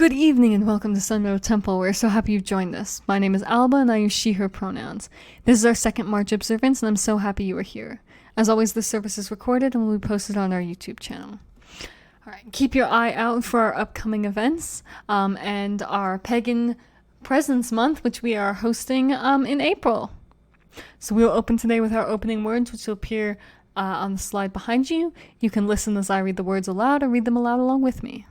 Good evening and welcome to Sunmeadow Temple. We're so happy you've joined us. My name is Alba and I use she, her pronouns. This is our second March observance and I'm so happy you are here. As always, this service is recorded and will be posted on our YouTube channel. Alright, keep your eye out for our upcoming events and our Pagan Presence Month, which we are hosting in April. So we will open today with our opening words, which will appear on the slide behind you. You can listen as I read the words aloud or read them aloud along with me.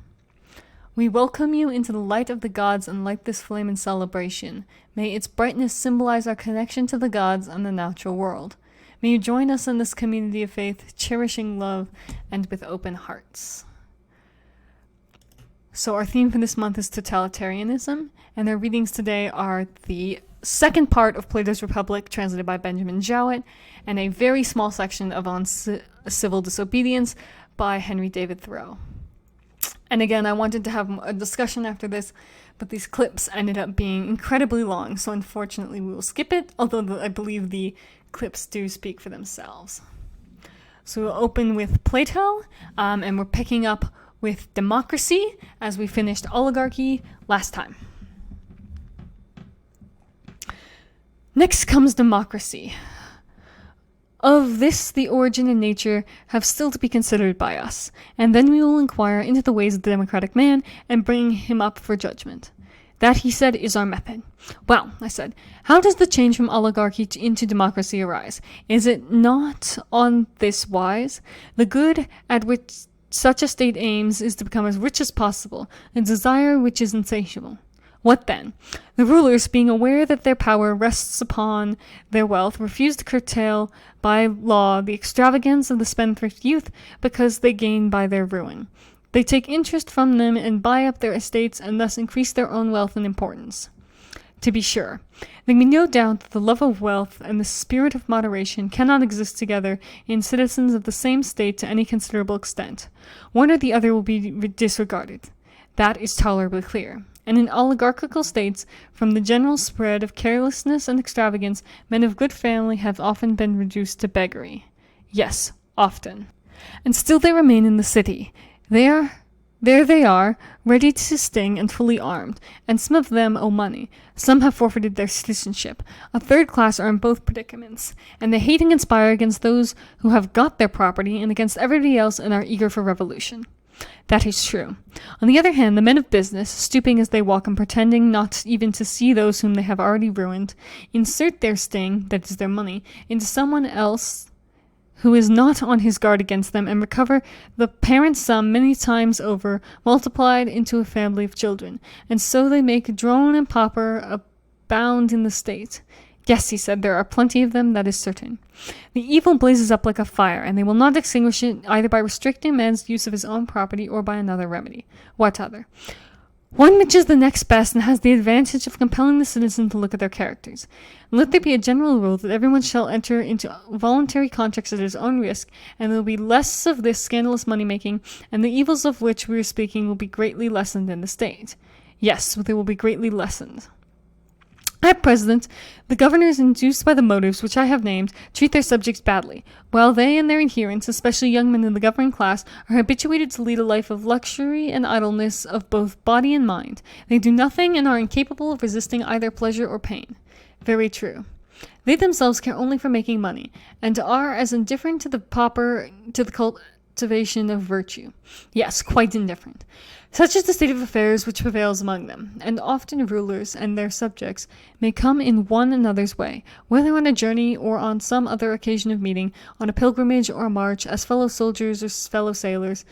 We welcome you into the light of the gods and light this flame in celebration. May its brightness symbolize our connection to the gods and the natural world. May you join us in this community of faith, cherishing love and with open hearts. So our theme for this month is totalitarianism, and our readings today are the second part of Plato's Republic, translated by Benjamin Jowett, and a very small section of On Civil Disobedience by Henry David Thoreau. And again, I wanted to have a discussion after this, but these clips ended up being incredibly long, so unfortunately we will skip it, although I believe the clips do speak for themselves. So we'll open with Plato, and we're picking up with democracy, as we finished oligarchy last time. Next comes democracy. Of this, the origin and nature have still to be considered by us, and then we will inquire into the ways of the democratic man and bring him up for judgment. That, he said, is our method. Well, I said, how does the change from oligarchy into democracy arise? Is it not on this wise? The good at which such a state aims is to become as rich as possible, a desire which is insatiable. What then? The rulers, being aware that their power rests upon their wealth, refuse to curtail by law the extravagance of the spendthrift youth because they gain by their ruin. They take interest from them and buy up their estates and thus increase their own wealth and importance. To be sure, there can be no doubt that the love of wealth and the spirit of moderation cannot exist together in citizens of the same state to any considerable extent. One or the other will be disregarded. That is tolerably clear. And in oligarchical states, from the general spread of carelessness and extravagance, men of good family have often been reduced to beggary. Yes, often. And still they remain in the city. There they are, ready to sting and fully armed, and some of them owe money. Some have forfeited their citizenship. A third class are in both predicaments, and they hate and conspire against those who have got their property and against everybody else and are eager for revolution. That is true. On the other hand, the men of business, stooping as they walk and pretending not even to see those whom they have already ruined, insert their sting, that is their money, into someone else who is not on his guard against them, and recover the parent sum many times over, multiplied into a family of children. And so they make drone and pauper abound in the state. Yes, he said, there are plenty of them, that is certain. The evil blazes up like a fire, and they will not extinguish it either by restricting man's use of his own property or by another remedy. What other? One which is the next best and has the advantage of compelling the citizen to look at their characters. And let there be a general rule that everyone shall enter into voluntary contracts at his own risk, and there will be less of this scandalous money-making, and the evils of which we are speaking will be greatly lessened in the state. Yes, they will be greatly lessened. At present, the governors, induced by the motives which I have named, treat their subjects badly, while they and their adherents, especially young men in the governing class, are habituated to lead a life of luxury and idleness of both body and mind. They do nothing and are incapable of resisting either pleasure or pain. Very true. They themselves care only for making money, and are as indifferent to the cultivation of virtue. Yes, quite indifferent. Such is the state of affairs which prevails among them, and often rulers and their subjects may come in one another's way, whether on a journey or on some other occasion of meeting, on a pilgrimage or a march, as fellow soldiers or fellow sailors.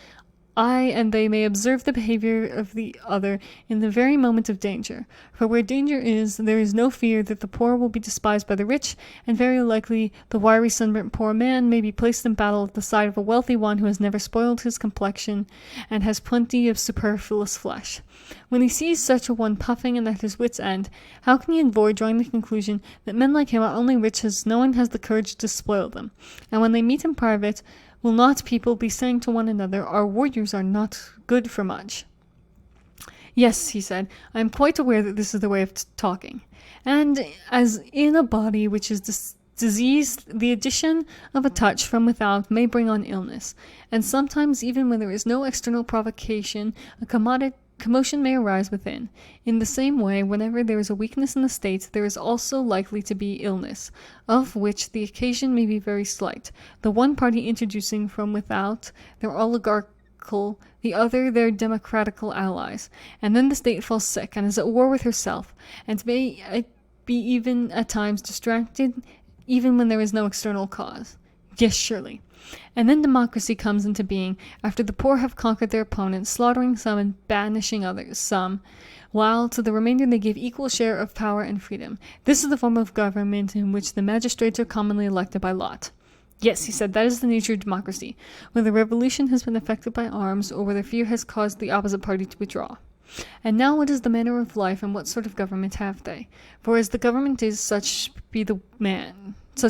Ay, and they may observe the behavior of the other in the very moment of danger. For where danger is, there is no fear that the poor will be despised by the rich, and very likely the wiry sunburnt poor man may be placed in battle at the side of a wealthy one who has never spoiled his complexion and has plenty of superfluous flesh. When he sees such a one puffing and at his wit's end, how can he avoid drawing the conclusion that men like him are only rich as no one has the courage to spoil them? And when they meet in private, will not people be saying to one another, our warriors are not good for much? Yes, he said, I am quite aware that this is the way of talking. And as in a body which is diseased, the addition of a touch from without may bring on illness. And sometimes, even when there is no external provocation, a commotion may arise within. In the same way, whenever there is a weakness in the state, there is also likely to be illness, of which the occasion may be very slight, the one party introducing from without their oligarchical, the other their democratical allies, and then the state falls sick and is at war with herself, and may be even at times distracted, even when there is no external cause. Yes, surely. And then democracy comes into being, after the poor have conquered their opponents, slaughtering some and banishing others, some, while to the remainder they give equal share of power and freedom. This is the form of government in which the magistrates are commonly elected by lot. Yes, he said, that is the nature of democracy, whether revolution has been effected by arms, or whether fear has caused the opposite party to withdraw. And now what is the manner of life, and what sort of government have they? For as the government is, such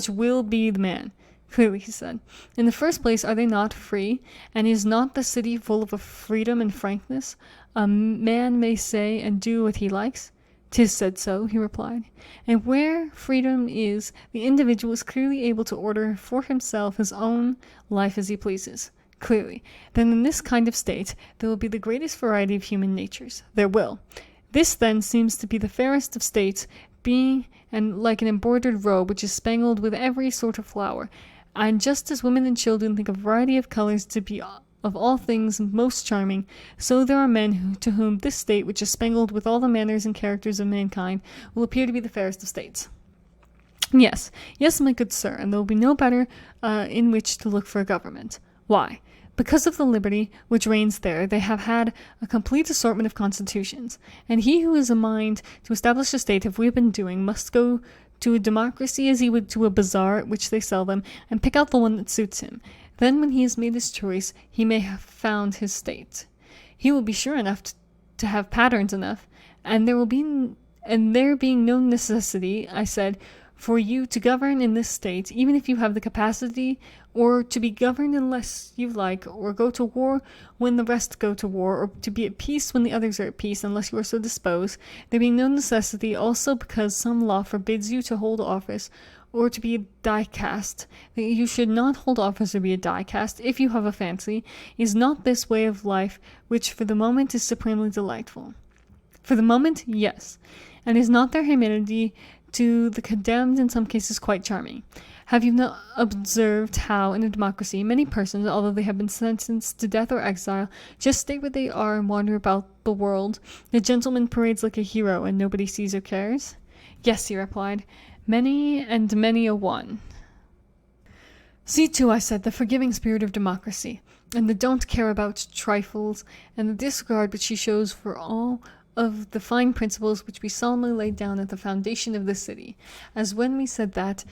will be the man. Clearly, he said. In the first place, are they not free? And is not the city full of a freedom and frankness? A man may say and do what he likes? 'Tis said so, he replied. And where freedom is, the individual is clearly able to order for himself his own life as he pleases. Clearly. Then in this kind of state, there will be the greatest variety of human natures. There will. This, then, seems to be the fairest of states, being and like an embroidered robe which is spangled with every sort of flower. And just as women and children think a variety of colors to be of all things most charming, so there are men to whom this state, which is spangled with all the manners and characters of mankind, will appear to be the fairest of states. Yes, my good sir, and there will be no better in which to look for a government. Why? Because of the liberty which reigns there, they have had a complete assortment of constitutions, and he who has a mind to establish a state, as we have been doing, must go to a democracy as he would to a bazaar at which they sell them, and pick out the one that suits him. Then when he has made his choice, he may have found his state. He will be sure enough to have patterns enough, and there being no necessity, I said, for you to govern in this state, even if you have the capacity, or to be governed unless you like, or go to war when the rest go to war, or to be at peace when the others are at peace, unless you are so disposed, there being no necessity, also because some law forbids you to hold office, or to be a die-cast, that you should not hold office or be a die-cast, if you have a fancy, is not this way of life, which for the moment is supremely delightful. For the moment, yes, and is not their humanity to the condemned in some cases quite charming? Have you not observed how, in a democracy, many persons, although they have been sentenced to death or exile, just stay where they are and wander about the world? The gentleman parades like a hero, and nobody sees or cares? Yes, he replied, many and many a one. See, too, I said, the forgiving spirit of democracy, and the don't care about trifles, and the disregard which she shows for all of the fine principles which we solemnly laid down at the foundation of the city, as when we said that,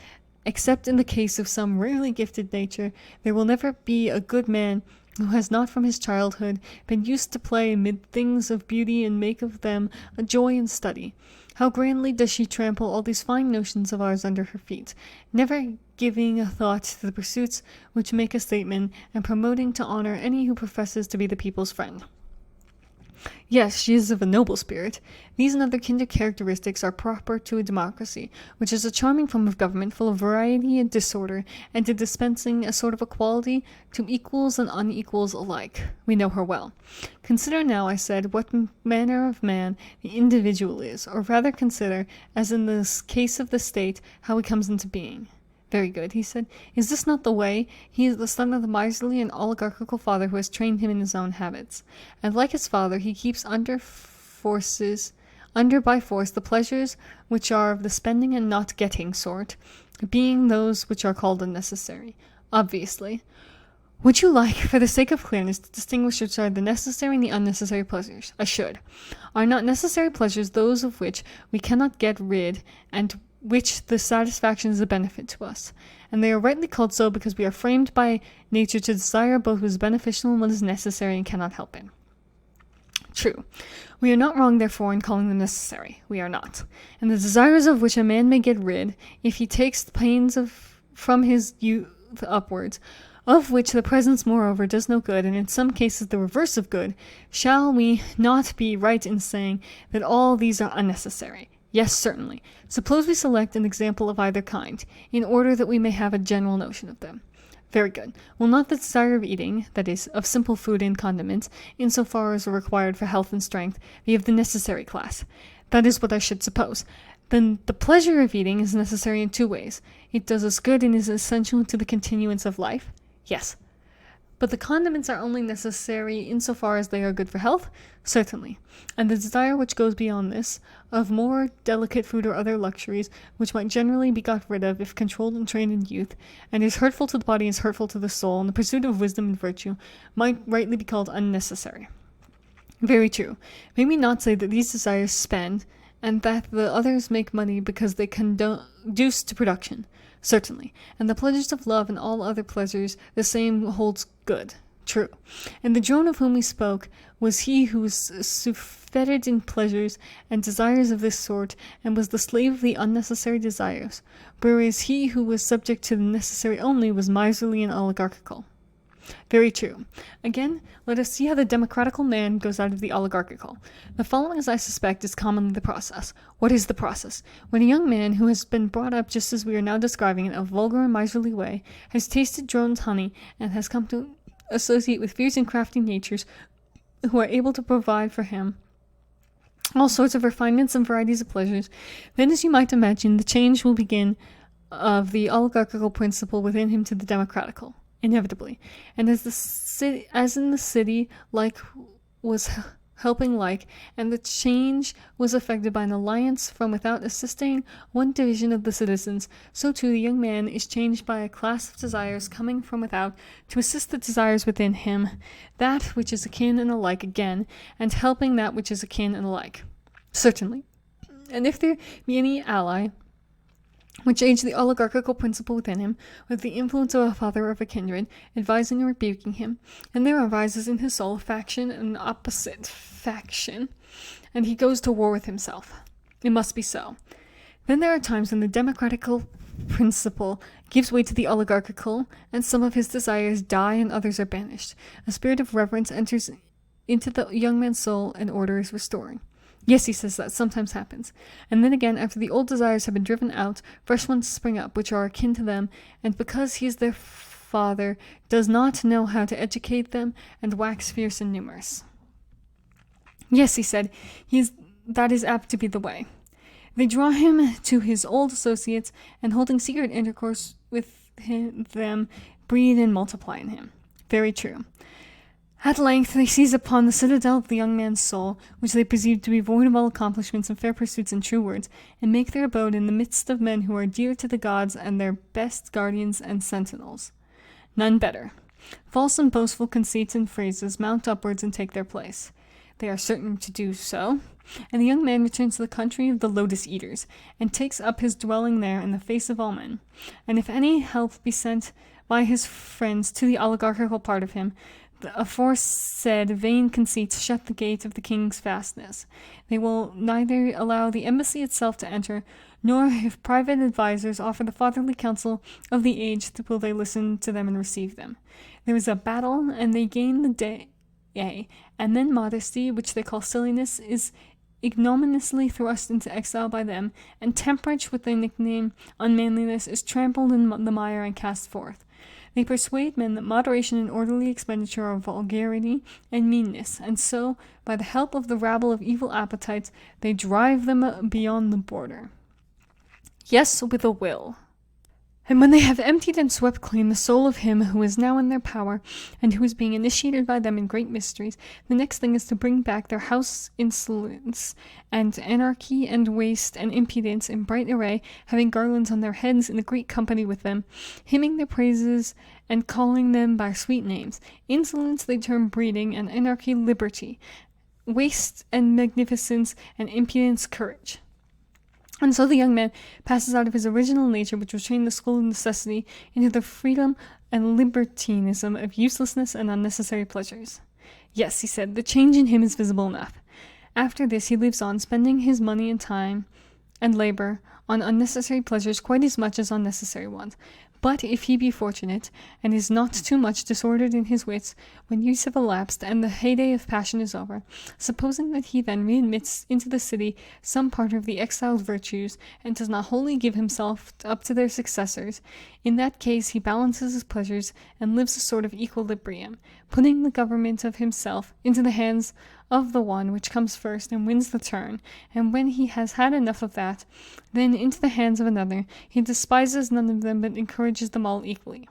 except in the case of some rarely gifted nature, there will never be a good man who has not from his childhood been used to play amid things of beauty and make of them a joy and study. How grandly does she trample all these fine notions of ours under her feet, never giving a thought to the pursuits which make a statesman, and promoting to honor any who professes to be the people's friend. Yes, she is of a noble spirit. These and other kindred characteristics are proper to a democracy, which is a charming form of government full of variety and disorder, and to dispensing a sort of equality to equals and unequals alike. We know her well. Consider now, I said, what manner of man the individual is, or rather consider, as in the case of the state, how he comes into being. Very good, he said. Is this not the way? He is the son of the miserly and oligarchical father who has trained him in his own habits. And like his father, he keeps under by force the pleasures which are of the spending and not getting sort, being those which are called unnecessary. Obviously. Would you like, for the sake of clearness, to distinguish which are the necessary and the unnecessary pleasures? I should. Are not necessary pleasures those of which we cannot get rid, and which the satisfaction is a benefit to us? And they are rightly called so because we are framed by nature to desire both what is beneficial and what is necessary and cannot help it. True. We are not wrong, therefore, in calling them necessary. We are not. And the desires of which a man may get rid, if he takes the pains from his youth upwards, of which the presence, moreover, does no good, and in some cases the reverse of good, shall we not be right in saying that all these are unnecessary? Yes, certainly. Suppose we select an example of either kind, in order that we may have a general notion of them. Very good. Will not the desire of eating, that is, of simple food and condiments, insofar as are required for health and strength, be of the necessary class? That is what I should suppose. Then the pleasure of eating is necessary in 2 ways. It does us good and is essential to the continuance of life. Yes. But the condiments are only necessary insofar as they are good for health? Certainly. And the desire which goes beyond this, of more delicate food or other luxuries, which might generally be got rid of if controlled and trained in youth, and is hurtful to the body and is hurtful to the soul, and the pursuit of wisdom and virtue, might rightly be called unnecessary. Very true. May we not say that these desires spend, and that the others make money because they conduce to production? Certainly. And the pleasures of love and all other pleasures, the same holds good. True. And the drone of whom we spoke was he who was fettered in pleasures and desires of this sort, and was the slave of the unnecessary desires, whereas he who was subject to the necessary only was miserly and oligarchical. Very true. Again, let us see how the democratical man goes out of the oligarchical. The following, as I suspect, is commonly the process. What is the process? When a young man who has been brought up just as we are now describing in a vulgar and miserly way, has tasted drone's honey, and has come to associate with fierce and crafty natures who are able to provide for him all sorts of refinements and varieties of pleasures, then, as you might imagine, the change will begin of the oligarchical principle within him to the democratical. Inevitably. And as in the city, like was helping like, and the change was effected by an alliance from without assisting one division of the citizens, so too the young man is changed by a class of desires coming from without to assist the desires within him, that which is akin and alike again, and helping that which is akin and alike. Certainly. And if there be any ally which aids the oligarchical principle within him, with the influence of a father of a kindred, advising and rebuking him, and there arises in his soul a faction and an opposite faction, and he goes to war with himself. It must be so. Then there are times when the democratical principle gives way to the oligarchical, and some of his desires die and others are banished. A spirit of reverence enters into the young man's soul, and order is restoring. Yes, he says that sometimes happens. And then again, after the old desires have been driven out, fresh ones spring up, which are akin to them, and because he is their father, does not know how to educate them, and wax fierce and numerous. Yes, he said, that is apt to be the way. They draw him to his old associates, and holding secret intercourse with them, breed and multiply in him. Very true. At length they seize upon the citadel of the young man's soul, which they perceive to be void of all accomplishments and fair pursuits and true words, and make their abode in the midst of men who are dear to the gods and their best guardians and sentinels. None better. False and boastful conceits and phrases mount upwards and take their place. They are certain to do so, and the young man returns to the country of the lotus-eaters, and takes up his dwelling there in the face of all men. And if any help be sent by his friends to the oligarchical part of him, the aforesaid vain conceits shut the gate of the king's fastness. They will neither allow the embassy itself to enter, nor, if private advisers offer the fatherly counsel of the age, will they listen to them and receive them. There is a battle, and they gain the day, and then modesty, which they call silliness, is ignominiously thrust into exile by them, and temperance, which they nickname unmanliness, is trampled in the mire and cast forth. They persuade men that moderation and orderly expenditure are vulgarity and meanness, and so, by the help of the rabble of evil appetites, they drive them beyond the border. Yes, with a will. And when they have emptied and swept clean the soul of him who is now in their power, and who is being initiated by them in great mysteries, the next thing is to bring back their house insolence, and anarchy, and waste, and impudence in bright array, having garlands on their heads in a great company with them, hymning their praises, and calling them by sweet names. Insolence they term breeding, and anarchy liberty, waste and magnificence, and impudence courage. And so the young man passes out of his original nature, which was trained in the school of necessity, into the freedom and libertinism of uselessness and unnecessary pleasures. Yes, he said, the change in him is visible enough. After this he lives on, spending his money and time and labor on unnecessary pleasures quite as much as on necessary ones. But if he be fortunate, and is not too much disordered in his wits, when years have elapsed, and the heyday of passion is over, supposing that he then readmits into the city some part of the exiled virtues, and does not wholly give himself up to their successors, in that case he balances his pleasures, and lives a sort of equilibrium, putting the government of himself into the hands of the one which comes first and wins the turn, and when he has had enough of that, then into the hands of another. He despises none of them, but encourages them all equally.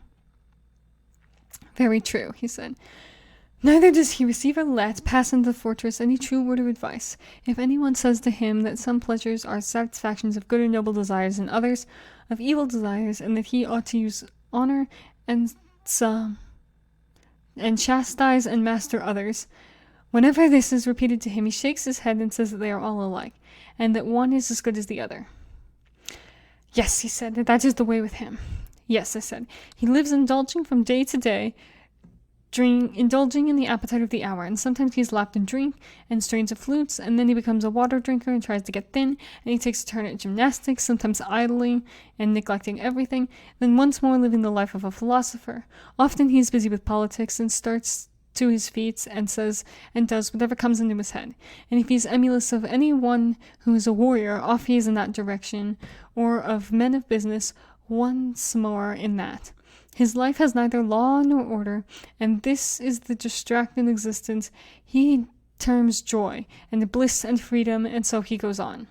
Very true, he said. Neither does he receive or let pass into the fortress any true word of advice. If anyone says to him that some pleasures are satisfactions of good or noble desires, and others of evil desires, and that he ought to use honor and chastise and master others, whenever this is repeated to him, he shakes his head and says that they are all alike, and that one is as good as the other. Yes, he said, that is the way with him. Yes, I said, he lives indulging from day to day, indulging in the appetite of the hour, and sometimes he is lapped in drink and strains of flutes, and then he becomes a water drinker and tries to get thin, and he takes a turn at gymnastics, sometimes idling and neglecting everything, then once more living the life of a philosopher. Often he is busy with politics and starts to his feet and says and does whatever comes into his head, and if he is emulous of any one who is a warrior, off he is in that direction, or of men of business, once more in that. His life has neither law nor order, and this is the distracted existence he terms joy, and bliss and freedom, and so he goes on.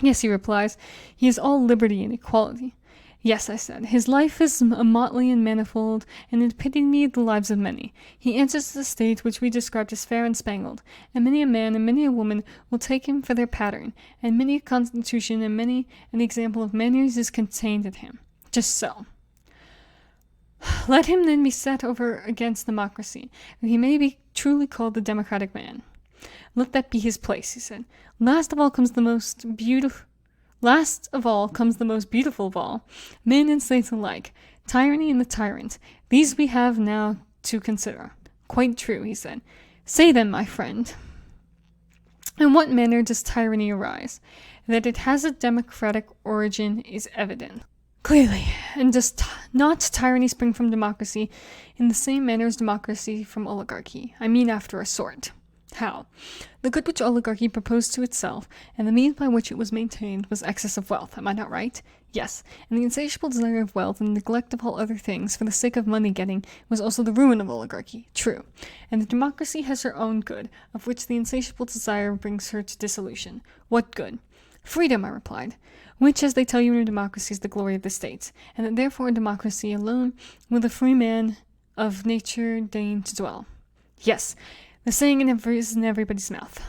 Yes, he replies, he is all liberty and equality. Yes, I said, his life is a motley and manifold, and an epitome of the lives of many. He answers the state which we described as fair and spangled, and many a man and many a woman will take him for their pattern, and many a constitution and many an example of manners is contained in him. Just so. Let him then be set over against democracy, that he may be truly called the democratic man. Let that be his place, he said. Last of all comes the most beautiful of all, men and slaves alike, tyranny and the tyrant. These we have now to consider. Quite true, he said. Say then, my friend, in what manner does tyranny arise? That it has a democratic origin is evident. Clearly, and does not tyranny spring from democracy in the same manner as democracy from oligarchy? I mean after a sort. How? The good which oligarchy proposed to itself, and the means by which it was maintained, was excess of wealth. Am I not right? Yes, and the insatiable desire of wealth and neglect of all other things for the sake of money-getting was also the ruin of oligarchy. True. And the democracy has her own good, of which the insatiable desire brings her to dissolution. What good? Freedom, I replied, which, as they tell you in a democracy, is the glory of the state, and that therefore in democracy alone will the free man of nature deign to dwell. Yes, the saying is in everybody's mouth.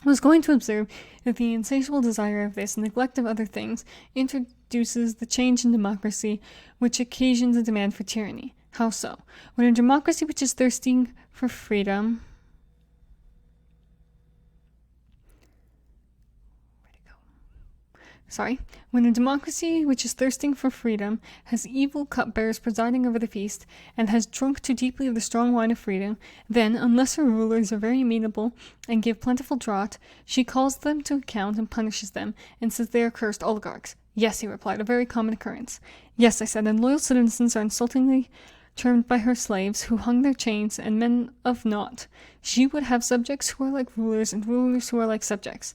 I was going to observe that the insatiable desire of this and neglect of other things introduces the change in democracy which occasions a demand for tyranny. How so? When a democracy which is thirsting for freedom when a democracy which is thirsting for freedom has evil cupbearers presiding over the feast, and has drunk too deeply of the strong wine of freedom, then, unless her rulers are very amenable and give plentiful draught, she calls them to account and punishes them, and says they are cursed oligarchs. Yes, he replied, a very common occurrence. Yes, I said, and loyal citizens are insultingly termed by her slaves, who hung their chains, and men of naught. She would have subjects who are like rulers, and rulers who are like subjects.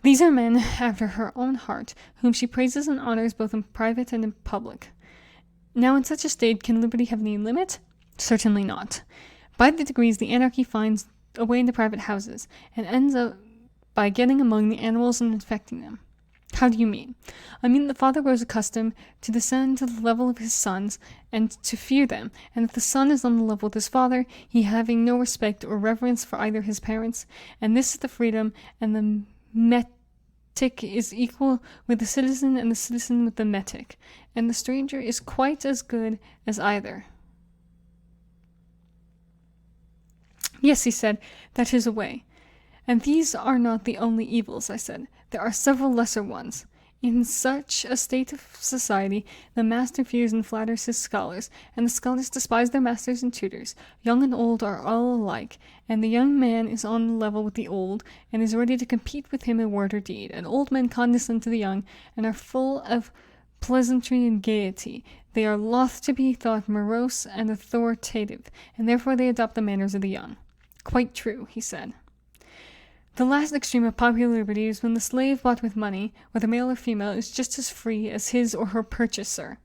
These are men after her own heart, whom she praises and honors both in private and in public. Now in such a state can liberty have any limit? Certainly not. By the degrees the anarchy finds a way into private houses, and ends up by getting among the animals and infecting them. How do you mean? I mean the father grows accustomed to descend to the level of his sons, and to fear them, and if the son is on the level with his father, he having no respect or reverence for either his parents, and this is the freedom, and the metic is equal with the citizen, and the citizen with the metic, and the stranger is quite as good as either. Yes, he said, that is a way. And these are not the only evils, I said. There are several lesser ones. In such a state of society, the master fears and flatters his scholars, and the scholars despise their masters and tutors. Young and old are all alike, and the young man is on the level with the old, and is ready to compete with him in word or deed. And old men condescend to the young, and are full of pleasantry and gaiety. They are loth to be thought morose and authoritative, and therefore they adopt the manners of the young. Quite true, he said. The last extreme of popular liberty is when the slave bought with money, whether male or female, is just as free as his or her purchaser.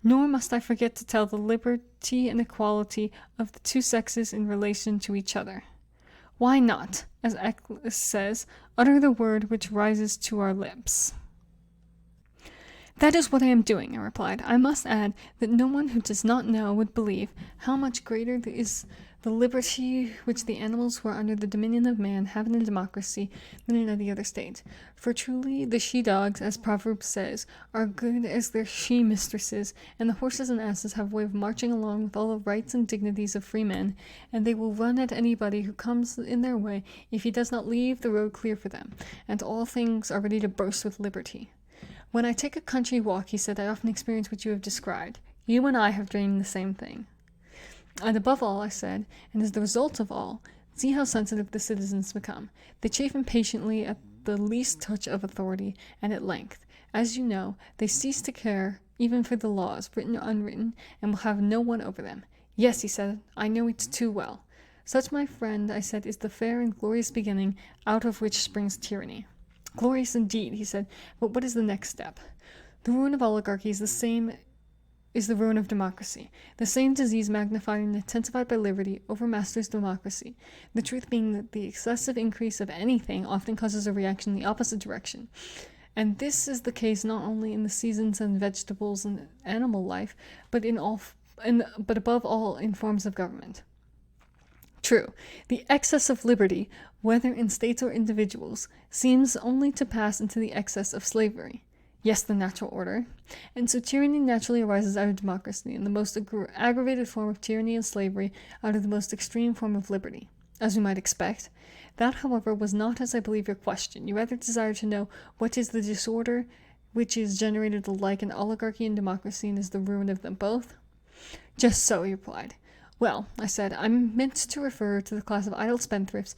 Nor must I forget to tell the liberty and equality of the two sexes in relation to each other. Why not, as Eccles says, utter the word which rises to our lips? That is what I am doing, I replied. I must add that no one who does not know would believe how much greater is the liberty which the animals who are under the dominion of man have in a democracy than in any other state. For truly the she-dogs, as Proverbs says, are good as their she-mistresses, and the horses and asses have a way of marching along with all the rights and dignities of free men, and they will run at anybody who comes in their way if he does not leave the road clear for them, and all things are ready to burst with liberty. When I take a country walk, he said, I often experience what you have described. You and I have dreamed the same thing. And above all, I said, and as the result of all, see how sensitive the citizens become. They chafe impatiently at the least touch of authority, and at length, as you know, they cease to care even for the laws, written or unwritten, and will have no one over them. Yes, he said, I know it too well. Such, my friend, I said, is the fair and glorious beginning out of which springs tyranny. Glorious indeed, he said, but what is the next step? The ruin of oligarchy is the ruin of democracy. The same disease magnified and intensified by liberty overmasters democracy, the truth being that the excessive increase of anything often causes a reaction in the opposite direction. And this is the case not only in the seasons and vegetables and animal life, but above all in forms of government. True, the excess of liberty, whether in states or individuals, seems only to pass into the excess of slavery. Yes, the natural order. And so tyranny naturally arises out of democracy, and the most aggravated form of tyranny and slavery out of the most extreme form of liberty, as we might expect. That, however, was not, as I believe, your question. You rather desire to know what is the disorder which is generated alike in oligarchy and democracy and is the ruin of them both? Just so, he replied. Well, I said, I meant to refer to the class of idle spendthrifts,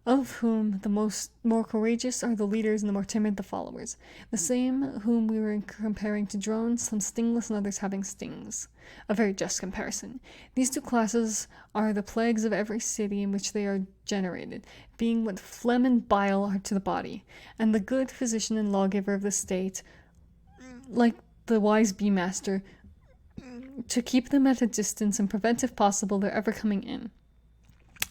of whom the more courageous are the leaders and the more timid the followers, the same whom we were comparing to drones, some stingless and others having stings. A very just comparison. These two classes are the plagues of every city in which they are generated, being what phlegm and bile are to the body, and the good physician and lawgiver of the state, like the wise bee-master, to keep them at a distance and prevent, if possible, their ever coming in.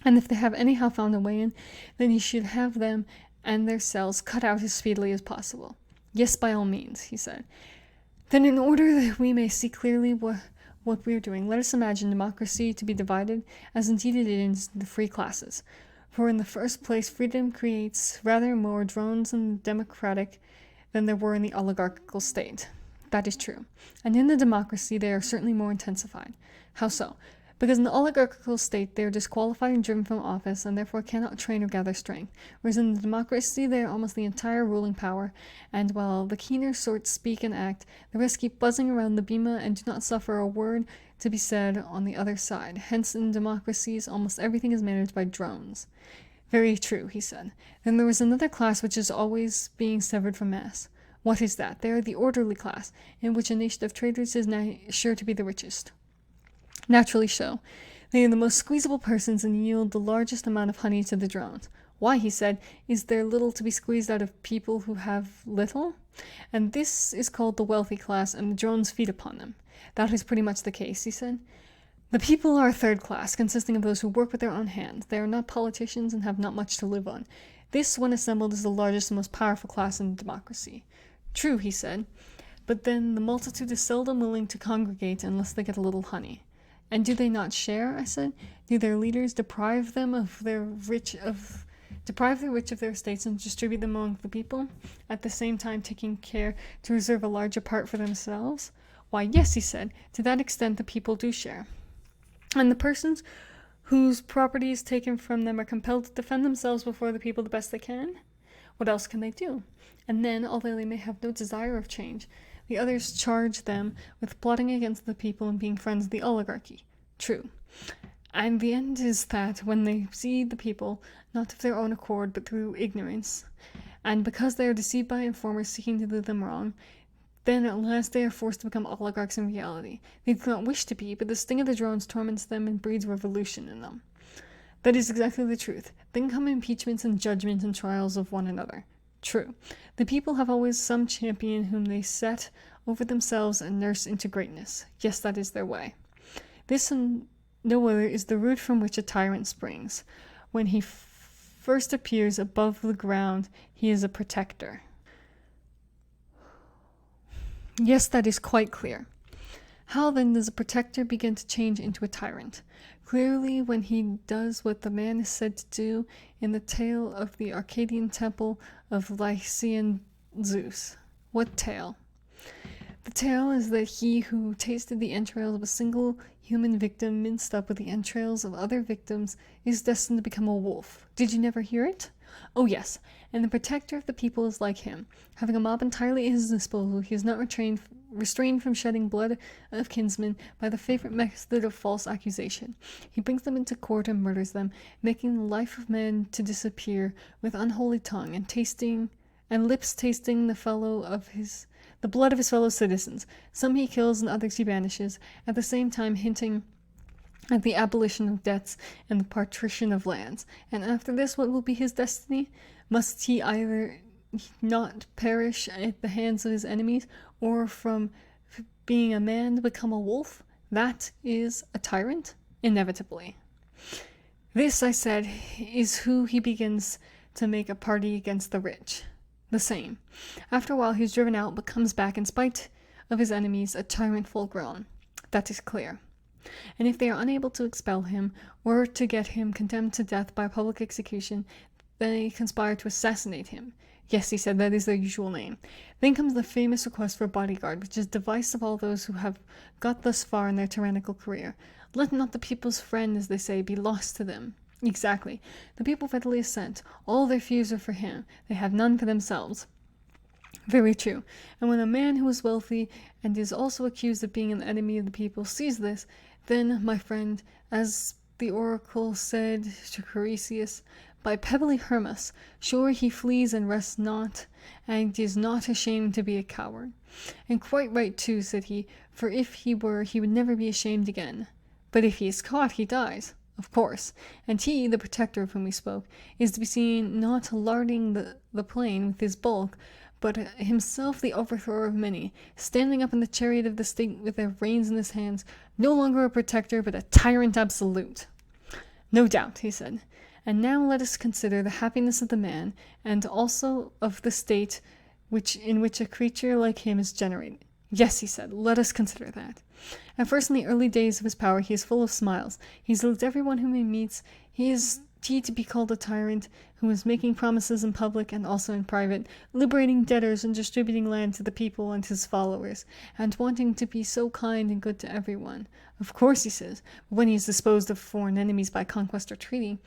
And if they have anyhow found a way in, then he should have them and their cells cut out as speedily as possible. Yes, by all means, he said. Then in order that we may see clearly what we are doing, let us imagine democracy to be divided, as indeed it is, into three classes. For in the first place, freedom creates rather more drones in the democratic than there were in the oligarchical state. That is true. And in the democracy, they are certainly more intensified. How so? Because in the oligarchical state, they are disqualified and driven from office, and therefore cannot train or gather strength. Whereas in the democracy, they are almost the entire ruling power, and while the keener sorts speak and act, the rest keep buzzing around the bema and do not suffer a word to be said on the other side. Hence, in democracies, almost everything is managed by drones. Very true, he said. Then there is another class which is always being severed from mass. What is that? They are the orderly class, in which a nation of traders is sure to be the richest. Naturally so. They are the most squeezable persons and yield the largest amount of honey to the drones. Why, he said, is there little to be squeezed out of people who have little? And this is called the wealthy class, and the drones feed upon them. That is pretty much the case, he said. The people are a third class, consisting of those who work with their own hands. They are not politicians and have not much to live on. This, when assembled, is the largest and most powerful class in democracy. True, he said, but then the multitude is seldom willing to congregate unless they get a little honey. And do they not share? I said. Do their leaders deprive the rich of their estates and distribute them among the people, at the same time taking care to reserve a larger part for themselves? Why, yes, he said. To that extent the people do share. And the persons whose property is taken from them are compelled to defend themselves before the people the best they can? What else can they do? And then, although they may have no desire of change, the others charge them with plotting against the people and being friends of the oligarchy. True. And the end is that, when they see the people, not of their own accord, but through ignorance, and because they are deceived by informers seeking to do them wrong, Then at last they are forced to become oligarchs in reality. They do not wish to be, but the sting of the drones torments them and breeds revolution in them. That is exactly the truth. Then come impeachments and judgments and trials of one another. True. The people have always some champion whom they set over themselves and nurse into greatness. Yes, that is their way. This and no other is the root from which a tyrant springs. When he first appears above the ground, he is a protector. Yes, that is quite clear. How then does a protector begin to change into a tyrant? Clearly, when he does what the man is said to do in the tale of the Arcadian temple of Lycian Zeus. What tale? The tale is that he who tasted the entrails of a single human victim minced up with the entrails of other victims is destined to become a wolf. Did you never hear it? Oh yes, and the protector of the people is like him. Having a mob entirely at his disposal, he is not restrained from shedding blood of kinsmen by the favorite method of false accusation. He brings them into court and murders them, making the life of men to disappear with unholy tongue and lips tasting the blood of his fellow citizens. Some he kills and others he banishes, at the same time hinting at the abolition of debts and the partition of lands. And after this, what will be his destiny? Must he either not perish at the hands of his enemies, or from being a man to become a wolf? That is a tyrant? Inevitably. This, I said, is who he begins to make a party against the rich. The same. After a while he is driven out, but comes back in spite of his enemies, a tyrant full grown. That is clear. And if they are unable to expel him, or to get him condemned to death by public execution, they conspire to assassinate him. Yes, he said, that is their usual name. Then comes the famous request for a bodyguard, which is the device of all those who have got thus far in their tyrannical career. Let not the people's friend, as they say, be lost to them. Exactly. The people readily assent. All their fears are for him. They have none for themselves. Very true. And when a man who is wealthy and is also accused of being an enemy of the people sees this, then, my friend, as the oracle said to Coricius, by pebbly Hermas, sure he flees and rests not, and is not ashamed to be a coward. And quite right too, said he, for if he were, he would never be ashamed again. But if he is caught, he dies. Of course, and he, the protector of whom we spoke, is to be seen not larding the plain with his bulk, but himself the overthrower of many, standing up in the chariot of the state with their reins in his hands, no longer a protector, but a tyrant absolute. No doubt, he said. And now let us consider the happiness of the man, and also of the state in which a creature like him is generated. Yes, he said, let us consider that. At first, in the early days of his power, he is full of smiles. He salutes everyone whom he meets. He is to be called a tyrant, who is making promises in public and also in private, liberating debtors and distributing land to the people and his followers, and wanting to be so kind and good to everyone. Of course, he says, when he is disposed of foreign enemies by conquest or treaty,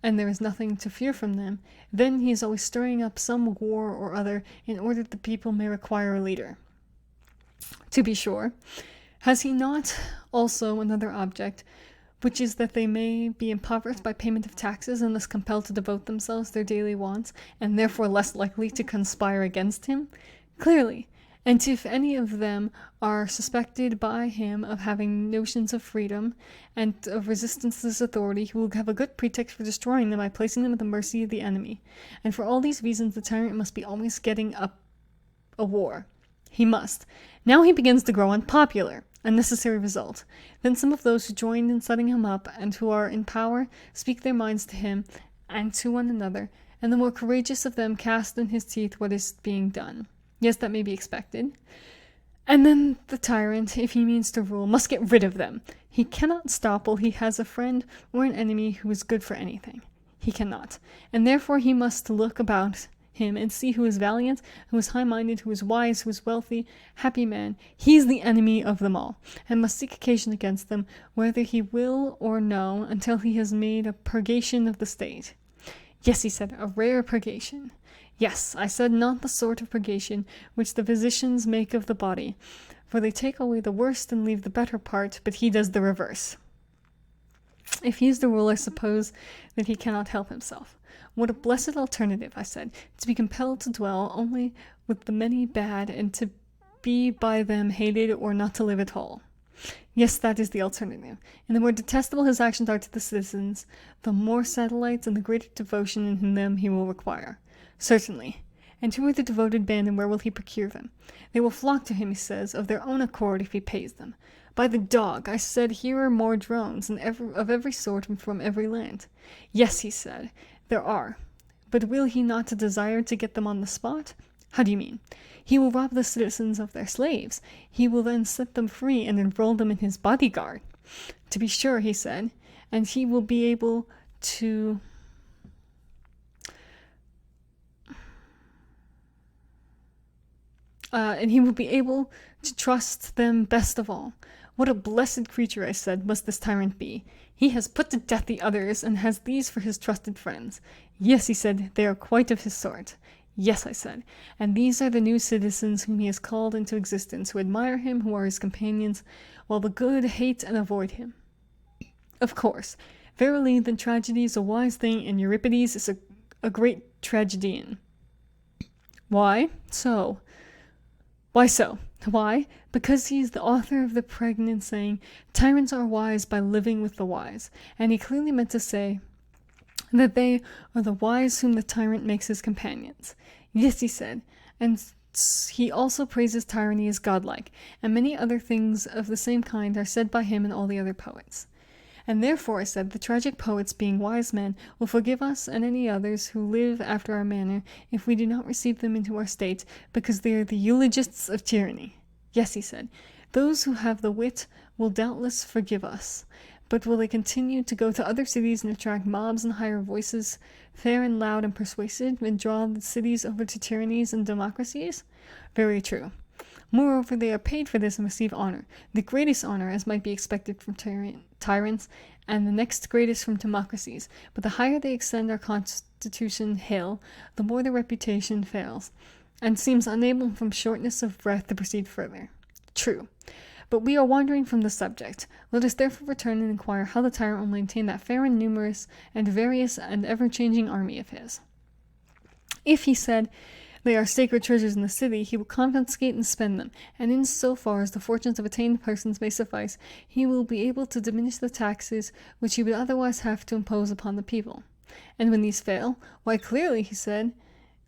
and there is nothing to fear from them, then he is always stirring up some war or other in order that the people may require a leader. To be sure, has he not also another object, which is that they may be impoverished by payment of taxes and thus compelled to devote themselves to their daily wants, and therefore less likely to conspire against him? Clearly. And if any of them are suspected by him of having notions of freedom and of resistance to this authority, he will have a good pretext for destroying them by placing them at the mercy of the enemy. And for all these reasons, the tyrant must be always getting up a war. He must. Now he begins to grow unpopular. A necessary result. Then some of those who joined in setting him up and who are in power speak their minds to him and to one another, and the more courageous of them cast in his teeth what is being done. Yes, that may be expected. And then the tyrant, if he means to rule, must get rid of them. He cannot stop while he has a friend or an enemy who is good for anything. He cannot. And therefore he must look about him and see who is valiant, who is high-minded, who is wise, who is wealthy, happy man. He is the enemy of them all, and must seek occasion against them, whether he will or no, until he has made a purgation of the state. Yes, he said, a rare purgation. Yes, I said not the sort of purgation which the physicians make of the body, for they take away the worst and leave the better part, but he does the reverse. If he is the ruler, suppose that he cannot help himself. What a blessed alternative, I said, to be compelled to dwell only with the many bad and to be by them hated or not to live at all. Yes, that is the alternative. And the more detestable his actions are to the citizens, the more satellites and the greater devotion in them he will require. Certainly. And who are the devoted band, and where will he procure them? They will flock to him, he says, of their own accord if he pays them. By the dog, I said, here are more drones of every sort and from every land. Yes, he said, there are. But will he not desire to get them on the spot? How do you mean? He will rob the citizens of their slaves. He will then set them free and enroll them in his bodyguard. To be sure, he said, and he will be able to... trust them best of all. What a blessed creature, I said, must this tyrant be. He has put to death the others, and has these for his trusted friends. Yes, he said, they are quite of his sort. Yes, I said, and these are the new citizens whom he has called into existence, who admire him, who are his companions, while the good hate and avoid him. Of course. Verily, then tragedy is a wise thing, and Euripides is a great tragedian. Why so? Why so? Why? Because he is the author of the pregnant saying, tyrants are wise by living with the wise, and he clearly meant to say that they are the wise whom the tyrant makes his companions. Yes, he said, and he also praises tyranny as godlike, and many other things of the same kind are said by him and all the other poets. And therefore, I said, the tragic poets, being wise men, will forgive us and any others who live after our manner if we do not receive them into our state, because they are the eulogists of tyranny. Yes, he said, those who have the wit will doubtless forgive us, but will they continue to go to other cities and attract mobs and hire voices, fair and loud and persuasive, and draw the cities over to tyrannies and democracies? Very true. Moreover, they are paid for this and receive honor, the greatest honor as might be expected from tyrants, and the next greatest from democracies. But the higher they extend our constitution hill, the more their reputation fails, and seems unable from shortness of breath to proceed further. True. But we are wandering from the subject. Let us therefore return and inquire how the tyrant will maintain that fair and numerous and various and ever-changing army of his. If, he said, they are sacred treasures in the city, he will confiscate and spend them, and in so far as the fortunes of attained persons may suffice, he will be able to diminish the taxes which he would otherwise have to impose upon the people. And when these fail, why clearly, he said,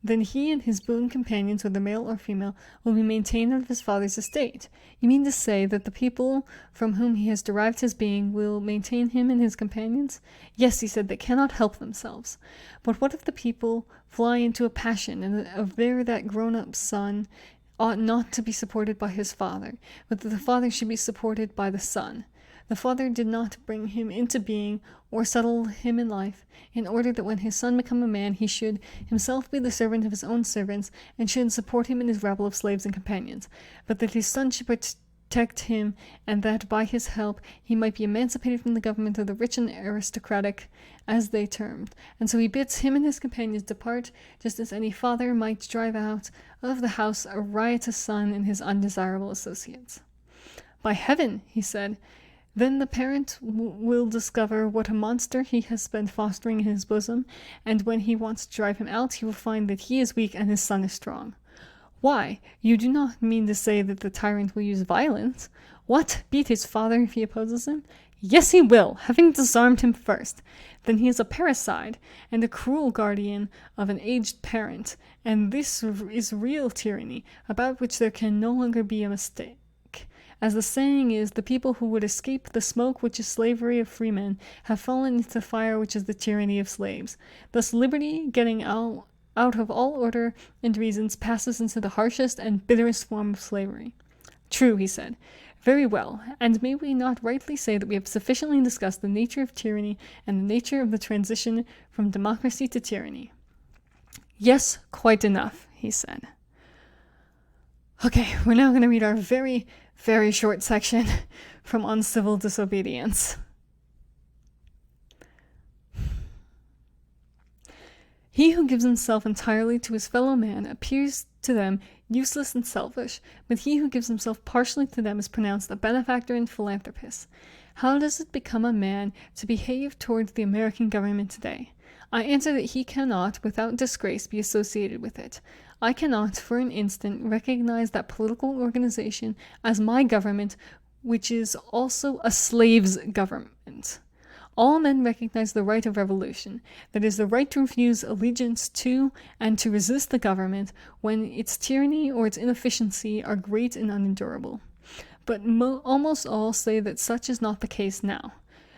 then he and his boon companions, whether male or female, will be maintained out of his father's estate. You mean to say that the people from whom he has derived his being will maintain him and his companions? Yes, he said, they cannot help themselves. But what if the people fly into a passion, and aver that grown-up son ought not to be supported by his father, but that the father should be supported by the son? The father did not bring him into being or settle him in life, in order that when his son become a man, he should himself be the servant of his own servants, and should support him in his rabble of slaves and companions, but that his son should protect him, and that by his help he might be emancipated from the government of the rich and aristocratic, as they termed. And so he bids him and his companions depart, just as any father might drive out of the house a riotous son and his undesirable associates. By heaven, he said, then the parent will discover what a monster he has spent fostering in his bosom, and when he wants to drive him out, he will find that he is weak and his son is strong. Why, you do not mean to say that the tyrant will use violence? What, beat his father if he opposes him? Yes, he will, having disarmed him first. Then he is a parricide, and a cruel guardian of an aged parent, and this is real tyranny, about which there can no longer be a mistake. As the saying is, the people who would escape the smoke which is slavery of freemen have fallen into the fire which is the tyranny of slaves. Thus liberty, getting out of all order and reasons, passes into the harshest and bitterest form of slavery. True, he said. Very well, and may we not rightly say that we have sufficiently discussed the nature of tyranny and the nature of the transition from democracy to tyranny? Yes, quite enough, he said. Okay, we're now going to read our very, very short section from Uncivil Disobedience. He who gives himself entirely to his fellow man appears to them useless and selfish, but he who gives himself partially to them is pronounced a benefactor and philanthropist. How does it become a man to behave towards the American government today? I answer that he cannot, without disgrace, be associated with it. I cannot, for an instant, recognize that political organization as my government, which is also a slave's government. All men recognize the right of revolution, that is, the right to refuse allegiance to and to resist the government when its tyranny or its inefficiency are great and unendurable. But almost all say that such is not the case now.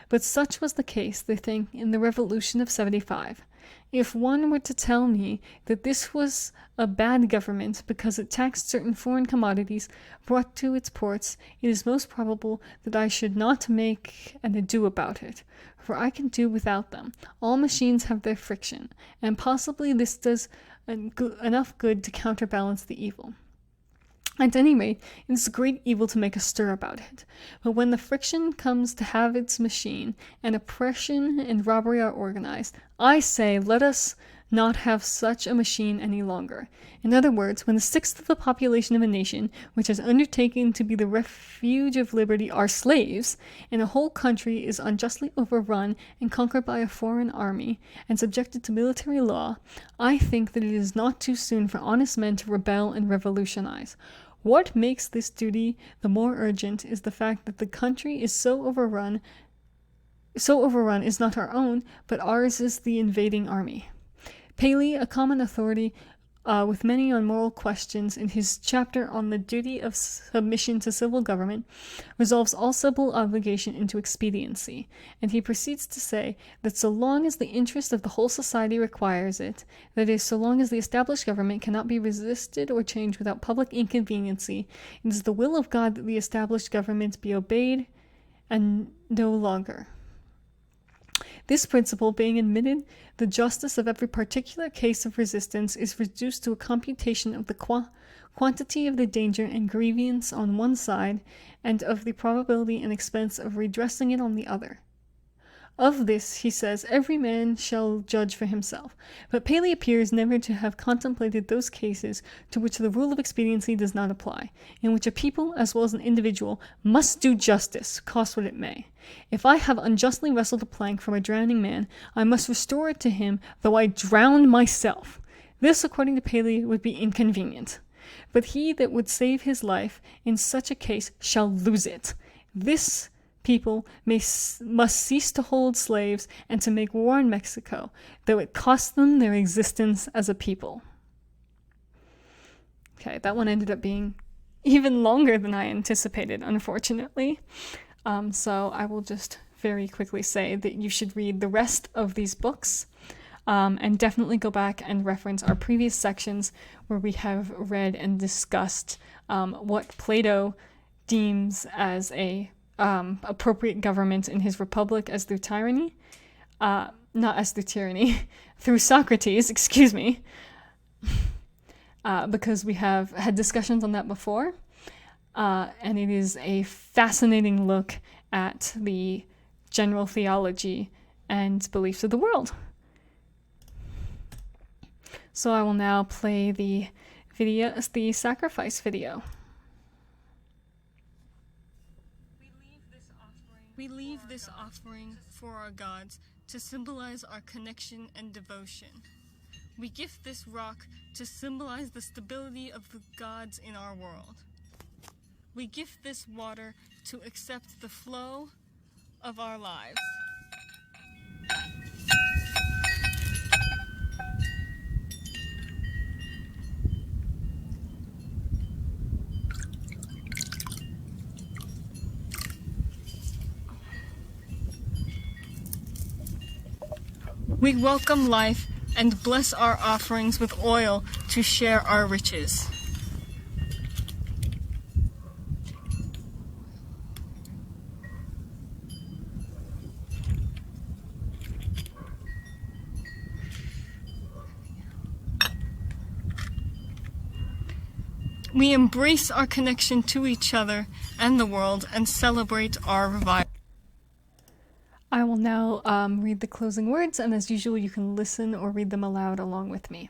But such was the case, they think, in the Revolution of 75. If one were to tell me that this was a bad government because it taxed certain foreign commodities brought to its ports, it is most probable that I should not make an ado about it, for I can do without them. All machines have their friction, and possibly this does enough good to counterbalance the evil. At any rate, it is a great evil to make a stir about it. But when the friction comes to have its machine, and oppression and robbery are organized, I say, let us not have such a machine any longer. In other words, when the sixth of the population of a nation, which has undertaken to be the refuge of liberty, are slaves, and a whole country is unjustly overrun and conquered by a foreign army, and subjected to military law, I think that it is not too soon for honest men to rebel and revolutionize. What makes this duty the more urgent is the fact that the country is so overrun is not our own, but ours is the invading army. Paley, a common authority with many on moral questions, in his chapter on the duty of submission to civil government, resolves all civil obligation into expediency, and he proceeds to say that so long as the interest of the whole society requires it, that is, so long as the established government cannot be resisted or changed without public inconveniency, it is the will of God that the established government be obeyed and no longer. This principle being admitted, the justice of every particular case of resistance is reduced to a computation of the quantity of the danger and grievance on one side, and of the probability and expense of redressing it on the other. Of this, he says, every man shall judge for himself. But Paley appears never to have contemplated those cases to which the rule of expediency does not apply, in which a people, as well as an individual, must do justice, cost what it may. If I have unjustly wrestled a plank from a drowning man, I must restore it to him, though I drowned myself. This, according to Paley, would be inconvenient. But he that would save his life in such a case shall lose it. This people must cease to hold slaves and to make war in Mexico, though it cost them their existence as a people. Okay, that one ended up being even longer than I anticipated, unfortunately. So I will just very quickly say that you should read the rest of these books, and definitely go back and reference our previous sections where we have read and discussed what Plato deems as a appropriate government in his Republic as through tyranny, not as through tyranny, through Socrates, excuse me, because we have had discussions on that before, and it is a fascinating look at the general theology and beliefs of the world. So I will now play the sacrifice video. We leave this offering for our gods to symbolize our connection and devotion. We gift this rock to symbolize the stability of the gods in our world. We gift this water to accept the flow of our lives. We welcome life and bless our offerings with oil to share our riches. We embrace our connection to each other and the world and celebrate our revival. I will now read the closing words, and as usual, you can listen or read them aloud along with me.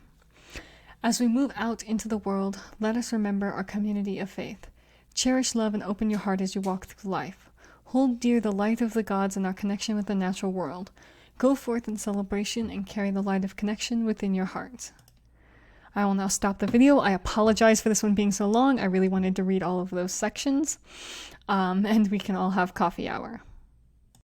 As we move out into the world, let us remember our community of faith. Cherish love and open your heart as you walk through life. Hold dear the light of the gods and our connection with the natural world. Go forth in celebration and carry the light of connection within your heart. I will now stop the video. I apologize for this one being so long. I really wanted to read all of those sections. And we can all have coffee hour.